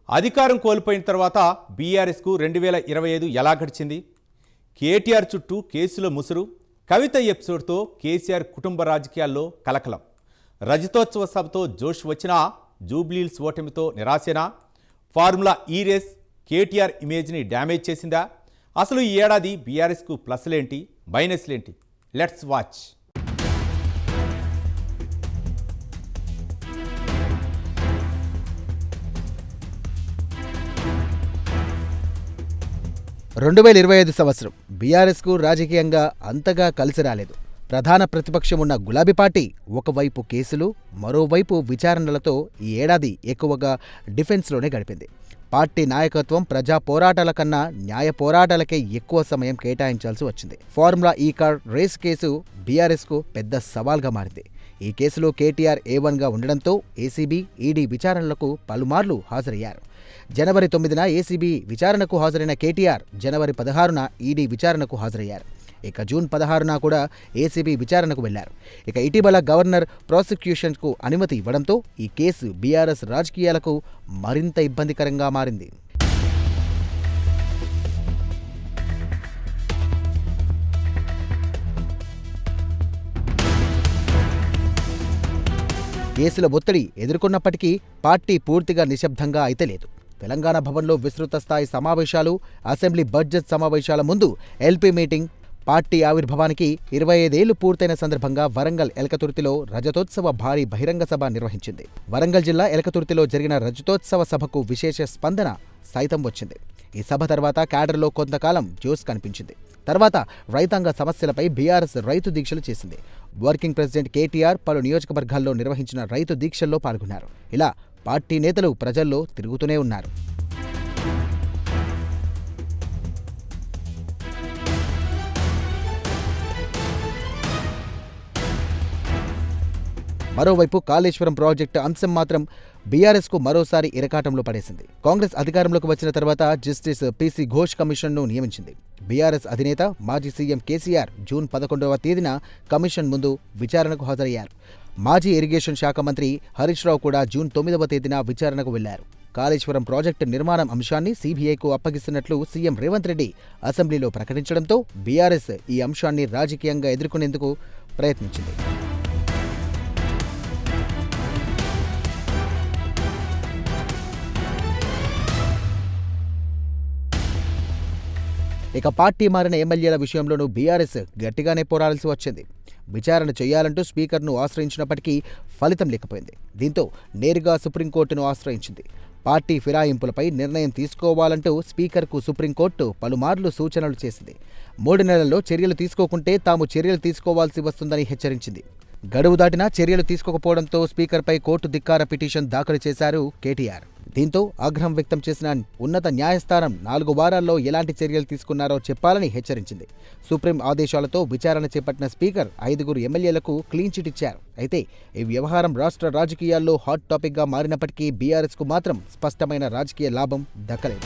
అధికారం కోల్పోయిన తర్వాత బీఆర్ఎస్కు 2025 ఎలా గడిచింది? కేటీఆర్ చుట్టూ కేసుల ముసురు, కవిత ఎపిసోడ్తో కేసీఆర్ కుటుంబ రాజకీయాల్లో కలకలం. రజతోత్సవ సభతో జోష్ వచ్చినా జూబ్లీహిల్స్ ఓటమితో నిరాశేనా? ఫార్ములా ఈ రేస్ కేటీఆర్ ఇమేజ్ని డ్యామేజ్ చేసిందా? అసలు ఈ ఏడాది బీఆర్ఎస్కు ప్లస్లేంటి, మైనస్లేంటి? Let's watch. సంవత్సరం బీఆర్ఎస్కు రాజకీయంగా అంతగా కలిసి రాలేదు. ప్రధాన ప్రతిపక్షం ఉన్న గులాబీ పార్టీ ఒకవైపు కేసులు, మరోవైపు విచారణలతో ఈ ఏడాది ఎక్కువగా డిఫెన్స్లోనే గడిపింది. పార్టీ నాయకత్వం ప్రజా పోరాటాల కన్నా న్యాయ పోరాటాలకే ఎక్కువ సమయం కేటాయించాల్సి వచ్చింది. ఫార్ములా ఈ కార్ రేస్ కేసు బీఆర్ఎస్కు పెద్ద సవాల్గా మారింది. ఈ కేసులో కేటీఆర్ A1గా ఉండడంతో ఏసీబీ, ఈడీ విచారణలకు పలుమార్లు హాజరయ్యారు. జనవరి 9న ఏసీబీ విచారణకు హాజరైన కేటీఆర్ జనవరి 16న ఈడీ విచారణకు హాజరయ్యారు. ఇక జూన్ 16న కూడా ఏసీబీ విచారణకు వెళ్లారు. ఇక ఇటీవల గవర్నర్ ప్రాసిక్యూషన్కు అనుమతి ఇవ్వడంతో ఈ కేసు బీఆర్ఎస్ రాజకీయాలకు మరింత ఇబ్బందికరంగా మారింది. కేసుల ఒత్తిడి ఎదుర్కొన్నప్పటికీ పార్టీ పూర్తిగా నిశ్శబ్దంగా అయితే లేదు. తెలంగాణ భవన్లో విస్తృత స్థాయి సమావేశాలు, అసెంబ్లీ బడ్జెట్ సమావేశాల ముందు ఎల్పీ మీటింగ్, పార్టీ ఆవిర్భావానికి 25 ఏళ్లు పూర్తయిన సందర్భంగా వరంగల్ ఎలకతుర్తిలో రజతోత్సవ భారీ బహిరంగ సభ నిర్వహించింది. వరంగల్ జిల్లా ఎలకతుర్తిలో జరిగిన రజతోత్సవ సభకు విశేష స్పందన సైతం వచ్చింది. ఈ సభ తర్వాత క్యాడర్లో కొంతకాలం జోస్ కనిపించింది. తర్వాత రైతాంగ సమస్యలపై బీఆర్ఎస్ రైతు దీక్షలు చేసింది. వర్కింగ్ ప్రెసిడెంట్ కేటీఆర్ పలు నియోజకవర్గాల్లో నిర్వహించిన రైతు దీక్షల్లో పాల్గొన్నారు. ఇలా పార్టీ నేతలు ప్రజల్లో తిరుగుతూనే ఉన్నారు. మరోవైపు కాళేశ్వరం ప్రాజెక్టు అంశం మాత్రం బీఆర్ఎస్కు మరోసారి ఇరకాటంలో పడేసింది. కాంగ్రెస్ అధికారంలోకి వచ్చిన తర్వాత జస్టిస్ పీసీ ఘోష్ కమిషన్ను నియమించింది. బీఆర్ఎస్ అధినేత మాజీ సీఎం కేసీఆర్ జూన్ 11వ తేదీన కమిషన్ ముందు విచారణకు హాజరయ్యారు. మాజీ ఇరిగేషన్ శాఖ మంత్రి హరీష్ రావు కూడా జూన్ 9వ తేదీన విచారణకు వెళ్లారు. కాళేశ్వరం ప్రాజెక్టు నిర్మాణం అంశాన్ని సీబీఐకు అప్పగిస్తున్నట్లు సీఎం రేవంత్ రెడ్డి అసెంబ్లీలో ప్రకటించడంతో బీఆర్ఎస్ ఈ అంశాన్ని రాజకీయంగా ఎదుర్కొనేందుకు ప్రయత్నించింది. ఇక పార్టీ మారిన ఎమ్మెల్యేల విషయంలోనూ బీఆర్ఎస్ గట్టిగానే పోరాడాల్సి వచ్చింది. విచారణ చేయాలంటూ స్పీకర్ను ఆశ్రయించినప్పటికీ ఫలితం లేకపోయింది. దీంతో నేరుగా సుప్రీంకోర్టును ఆశ్రయించింది. పార్టీ ఫిరాయింపులపై నిర్ణయం తీసుకోవాలంటూ స్పీకర్కు సుప్రీంకోర్టు పలుమార్లు సూచనలు చేసింది. 3 నెలల్లో చర్యలు తీసుకోకుంటే తాము చర్యలు తీసుకోవాల్సి వస్తుందని హెచ్చరించింది. గడువు దాటినా చర్యలు తీసుకోకపోవడంతో స్పీకర్పై కోర్టు ధిక్కార పిటిషన్ దాఖలు చేశారు కేటీఆర్. దీంతో ఆగ్రహం వ్యక్తం చేసిన ఉన్నత న్యాయస్థానం 4 వారాల్లో ఎలాంటి చర్యలు తీసుకున్నారో చెప్పాలని హెచ్చరించింది. సుప్రీం ఆదేశాలతో విచారణ చేపట్టిన స్పీకర్ 5 ఎమ్మెల్యేలకు క్లీన్ చిట్ ఇచ్చారు. అయితే ఈ వ్యవహారం రాష్ట్ర రాజకీయాల్లో హాట్ టాపిక్గా మారినప్పటికీ బీఆర్ఎస్కు మాత్రం స్పష్టమైన రాజకీయ లాభం దక్కలేదు.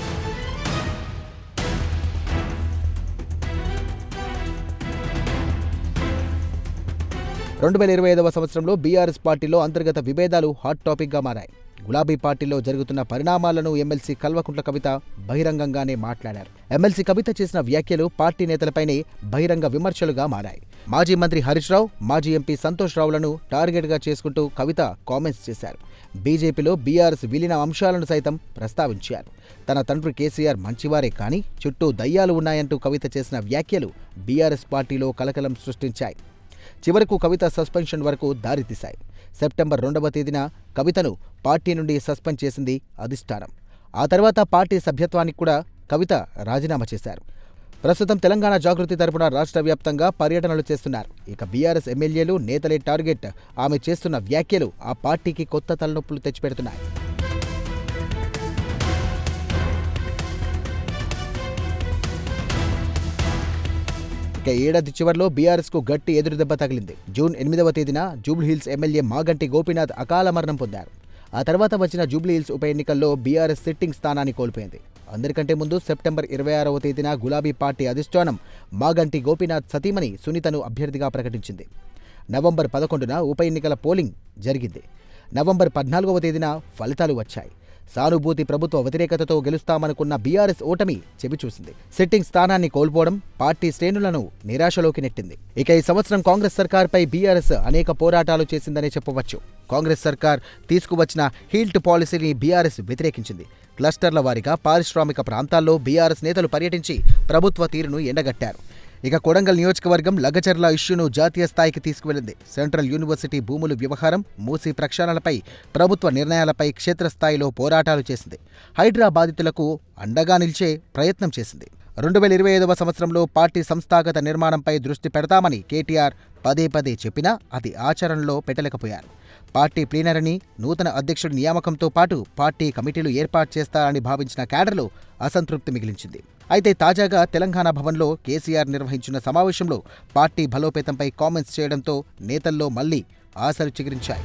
2025వ సంవత్సరంలో బీఆర్ఎస్ పార్టీలో అంతర్గత విభేదాలు హాట్ టాపిక్గా మారాయి. గులాబీ పార్టీలో జరుగుతున్న పరిణామాలను ఎమ్మెల్సీ కల్వకుంట్ల కవిత బహిరంగంగానే మాట్లాడారు. ఎమ్మెల్సీ కవిత చేసిన వ్యాఖ్యలు పార్టీ నేతలపైనే బహిరంగ విమర్శలుగా మారాయి. మాజీ మంత్రి హరీష్ రావు, మాజీ ఎంపీ సంతోష్ రావులను టార్గెట్గా చేసుకుంటూ కవిత కామెంట్స్ చేశారు. బీజేపీలో బీఆర్ఎస్ విలీన అంశాలను సైతం ప్రస్తావించారు. తన తండ్రి కేసీఆర్ మంచివారే కానీ చుట్టూ దయ్యాలు ఉన్నాయంటూ కవిత చేసిన వ్యాఖ్యలు బీఆర్ఎస్ పార్టీలో కలకలం సృష్టించాయి. చివరకు కవిత సస్పెన్షన్ వరకు దారితీశాయి. సెప్టెంబర్ 2వ తేదీన కవితను పార్టీ నుండి సస్పెండ్ చేసింది అధిష్టానం. ఆ తర్వాత పార్టీ సభ్యత్వానికి కూడా కవిత రాజీనామా చేశారు. ప్రస్తుతం తెలంగాణ జాగృతి తరపున రాష్ట్ర వ్యాప్తంగా పర్యటనలు చేస్తున్నారు. ఇక బీఆర్ఎస్ ఎమ్మెల్యేలు, నేతలే టార్గెట్. ఆమె చేస్తున్న వ్యాఖ్యలు ఆ పార్టీకి కొత్త తలనొప్పులు తెచ్చిపెడుతున్నాయి. ఇక ఏడాది చివరిలో బీఆర్ఎస్కు గట్టి ఎదురుదెబ్బ తగిలింది. జూన్ 8వ తేదీన జూబ్లీహిల్స్ ఎమ్మెల్యే మాగంటి గోపీనాథ్ అకాల మరణం పొందారు. ఆ తర్వాత వచ్చిన జూబ్లీహిల్స్ ఉప ఎన్నికల్లో బీఆర్ఎస్ సిట్టింగ్ స్థానాన్ని కోల్పోయింది. అందరికంటే ముందు సెప్టెంబర్ 26వ తేదీన గులాబీ పార్టీ అధిష్టానం మాగంటి గోపీనాథ్ సతీమణి సునీతను అభ్యర్థిగా ప్రకటించింది. నవంబర్ 11న ఉప ఎన్నికల పోలింగ్ జరిగింది. నవంబర్ 14వ తేదీన ఫలితాలు వచ్చాయి. సానుభూతి ప్రభుత్వ వ్యతిరేకతతో గెలుస్తామనుకున్న బీఆర్ఎస్ ఓటమి చెవిచూసింది. సిట్టింగ్ స్థానాన్ని కోల్పోవడం పార్టీ శ్రేణులను నిరాశలోకి నెట్టింది. ఇక ఈ సంవత్సరం కాంగ్రెస్ సర్కార్పై బీఆర్ఎస్ అనేక పోరాటాలు చేసిందనే చెప్పవచ్చు. కాంగ్రెస్ సర్కార్ తీసుకువచ్చిన హీల్ట్ పాలసీని బీఆర్ఎస్ వ్యతిరేకించింది. క్లస్టర్ల వారీగా పారిశ్రామిక ప్రాంతాల్లో బీఆర్ఎస్ నేతలు పర్యటించి ప్రభుత్వ తీరును ఎండగట్టారు. ఇక కొడంగల్ నియోజకవర్గం లగచర్ల ఇష్యూను జాతీయ స్థాయికి తీసుకువెళ్లింది. సెంట్రల్ యూనివర్సిటీ భూముల వ్యవహారం, మూసీ ప్రక్షాళనపై ప్రభుత్వ నిర్ణయాలపై క్షేత్రస్థాయిలో పోరాటాలు చేసింది. హైడ్రా బాధితులకు అండగా నిలిచే ప్రయత్నం చేసింది. 2025వ సంవత్సరంలో పార్టీ సంస్థాగత నిర్మాణంపై దృష్టి పెడతామని కేటీఆర్ పదే పదే చెప్పినా అది ఆచరణలో పెట్టలేకపోయారు. పార్టీ ప్లీనరీని, నూతన అధ్యక్షుడి నియామకంతో పాటు పార్టీ కమిటీలు ఏర్పాటు చేస్తారని భావించిన క్యాడర్లో అసంతృప్తి మిగిలించింది. అయితే తాజాగా తెలంగాణ భవన్లో కేసీఆర్ నిర్వహించిన సమావేశంలో పార్టీ బలోపేతంపై కామెంట్స్ చేయడంతో నేతల్లో మళ్లీ ఆశలు చిగురించాయి.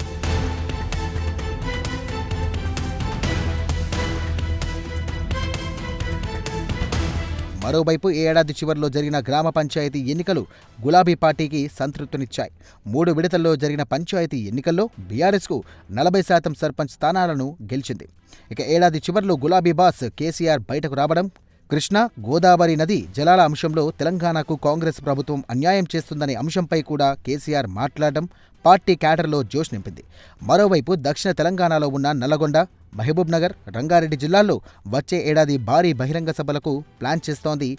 మరోవైపు ఈ ఏడాది చివరిలో జరిగిన గ్రామ పంచాయతీ ఎన్నికలు గులాబీ పార్టీకి సంతృప్తినిచ్చాయి. 3 విడతల్లో జరిగిన పంచాయతీ ఎన్నికల్లో బీఆర్ఎస్కు 40% సర్పంచ్ స్థానాలను గెలిచింది. ఇక ఏడాది చివరిలో గులాబీ బాస్ కేసీఆర్ బయటకు రావడం, కృష్ణా, గోదావరి నది జలాల అంశంలో తెలంగాణకు కాంగ్రెస్ ప్రభుత్వం అన్యాయం చేస్తుందనే అంశంపై కూడా కేసీఆర్ మాట్లాడడం పార్టీ క్యాడర్లో జోష్ నింపింది. మరోవైపు దక్షిణ తెలంగాణలో ఉన్న నల్లగొండ, మహబూబ్నగర్, రంగారెడ్డి జిల్లాల్లో వచ్చే ఏడాది భారీ బహిరంగ సభలకు ప్లాన్ చేస్తోంది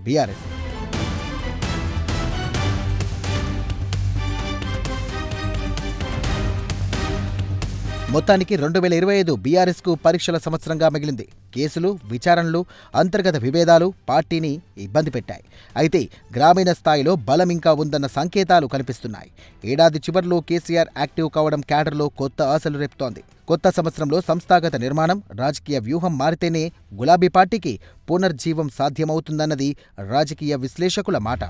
బీఆర్ఎస్. మొత్తానికి 2025 బీఆర్ఎస్కు పరీక్షల సంవత్సరంగా మిగిలింది. కేసులు, విచారణలు, అంతర్గత విభేదాలు పార్టీని ఇబ్బంది పెట్టాయి. అయితే గ్రామీణ స్థాయిలో బలం ఇంకా ఉందన్న సంకేతాలు కనిపిస్తున్నాయి. ఏడాది చివర్లో కేసీఆర్ యాక్టివ్ కావడం క్యాడర్లో కొత్త ఆశలు రేపుతోంది. కొత్త సంవత్సరంలో సంస్థాగత నిర్మాణం, రాజకీయ వ్యూహం మారితేనే గులాబీ పార్టీకి పునర్జీవం సాధ్యమవుతుందన్నది రాజకీయ విశ్లేషకుల మాట.